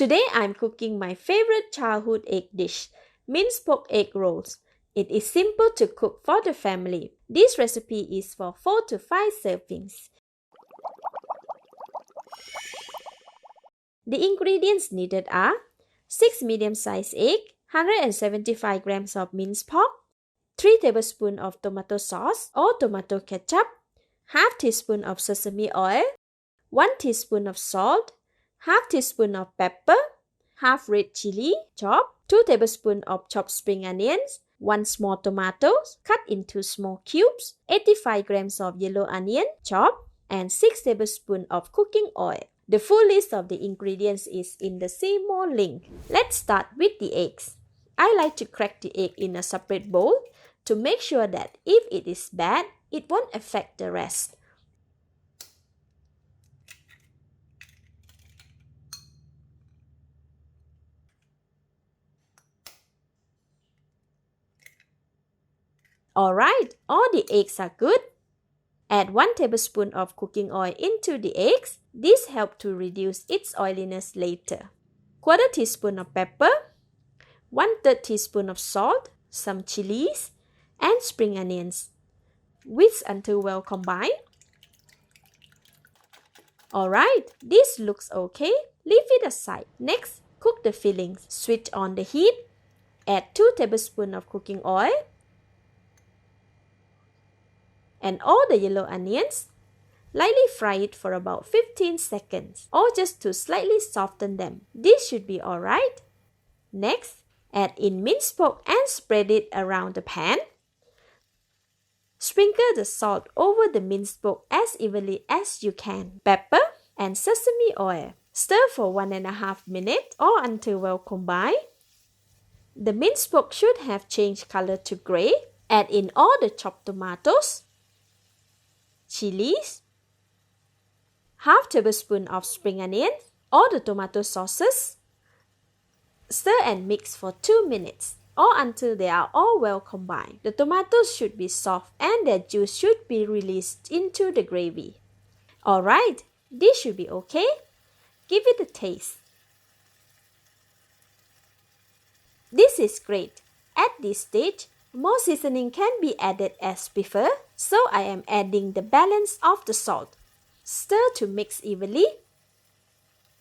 Today I'm cooking my favorite childhood egg dish, minced pork egg rolls. It is simple to cook for the family. This recipe is for 4 to 5 servings. The ingredients needed are 6 medium-sized egg, 175 grams of minced pork, 3 tablespoons of tomato sauce or tomato ketchup, half teaspoon of sesame oil, 1 teaspoon of salt, half teaspoon of pepper, half red chili chopped, 2 tablespoons of chopped spring onions, 1 small tomato cut into small cubes, 85 grams of yellow onion chopped, and 6 tablespoons of cooking oil. The full list of the ingredients is in the See More link. Let's start with the eggs. I like to crack the egg in a separate bowl to make sure that if it is bad, it won't affect the rest. Alright, all the eggs are good. Add 1 tablespoon of cooking oil into the eggs. This helps to reduce its oiliness later. 1/4 teaspoon of pepper, 1/3 teaspoon of salt, some chilies, and spring onions. Whisk until well combined. Alright, this looks okay. Leave it aside. Next, cook the fillings. Switch on the heat. Add 2 tablespoons of cooking oil and all the yellow onions. Lightly fry it for about 15 seconds or just to slightly soften them. This should be alright. Next, add in minced pork and spread it around the pan. Sprinkle the salt over the minced pork as evenly as you can. Pepper and sesame oil. Stir for 1.5 minutes or until well combined. The minced pork should have changed color to gray. Add in all the chopped tomatoes, chilies, half tablespoon of spring onion, all the tomato sauces. Stir and mix for 2 minutes or until they are all well combined. The tomatoes should be soft and their juice should be released into the gravy. Alright, this should be okay. Give it a taste. This is great. At this stage, more seasoning can be added as preferred, so I am adding the balance of the salt. Stir to mix evenly.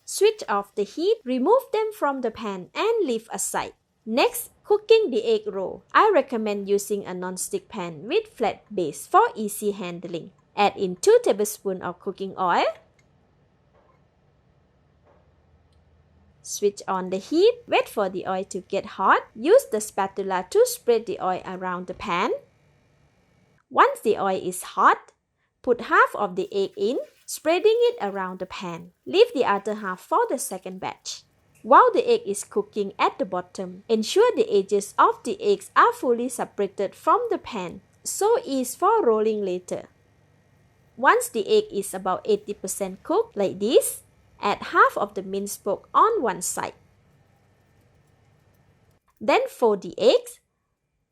Switch off the heat, remove them from the pan and leave aside. Next, cooking the egg roll. I recommend using a non-stick pan with flat base for easy handling. Add in 2 tablespoons of cooking oil. Switch on the heat, wait for the oil to get hot. Use the spatula to spread the oil around the pan. Once the oil is hot, put half of the egg in, spreading it around the pan. Leave the other half for the second batch. While the egg is cooking at the bottom, ensure the edges of the eggs are fully separated from the pan, so easy for rolling later. Once the egg is about 80% cooked, like this, add half of the minced pork on one side. Then fold the eggs,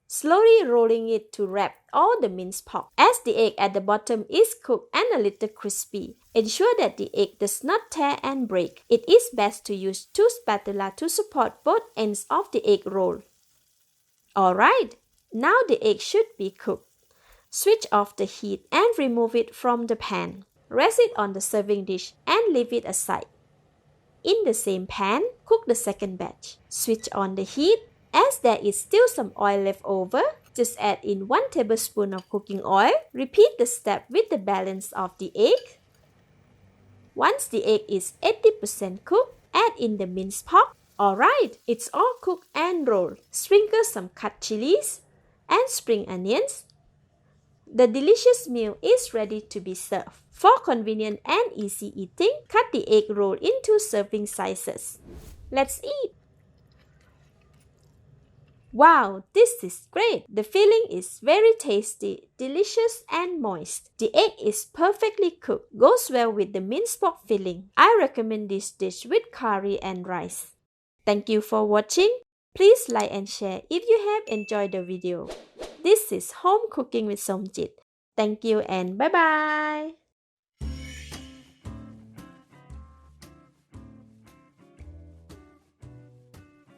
slowly rolling it to wrap all the minced pork. As the egg at the bottom is cooked and a little crispy, ensure that the egg does not tear and break. It is best to use 2 spatulas to support both ends of the egg roll. Alright, now the egg should be cooked. Switch off the heat and remove it from the pan. Rest it on the serving dish and leave it aside. In the same pan, cook the second batch. Switch on the heat. As there is still some oil left over, just add in 1 tablespoon of cooking oil. Repeat the step with the balance of the egg. Once the egg is 80% cooked, add in the minced pork. Alright, it's all cooked and rolled. Sprinkle some cut chilies and spring onions. The delicious meal is ready to be served. For convenient and easy eating, cut the egg roll into serving sizes. Let's eat! Wow, this is great! The filling is very tasty, delicious and moist. The egg is perfectly cooked, goes well with the minced pork filling. I recommend this dish with curry and rice. Thank you for watching. Please like and share if you have enjoyed the video. This is Home Cooking with Somjit. Thank you and bye-bye!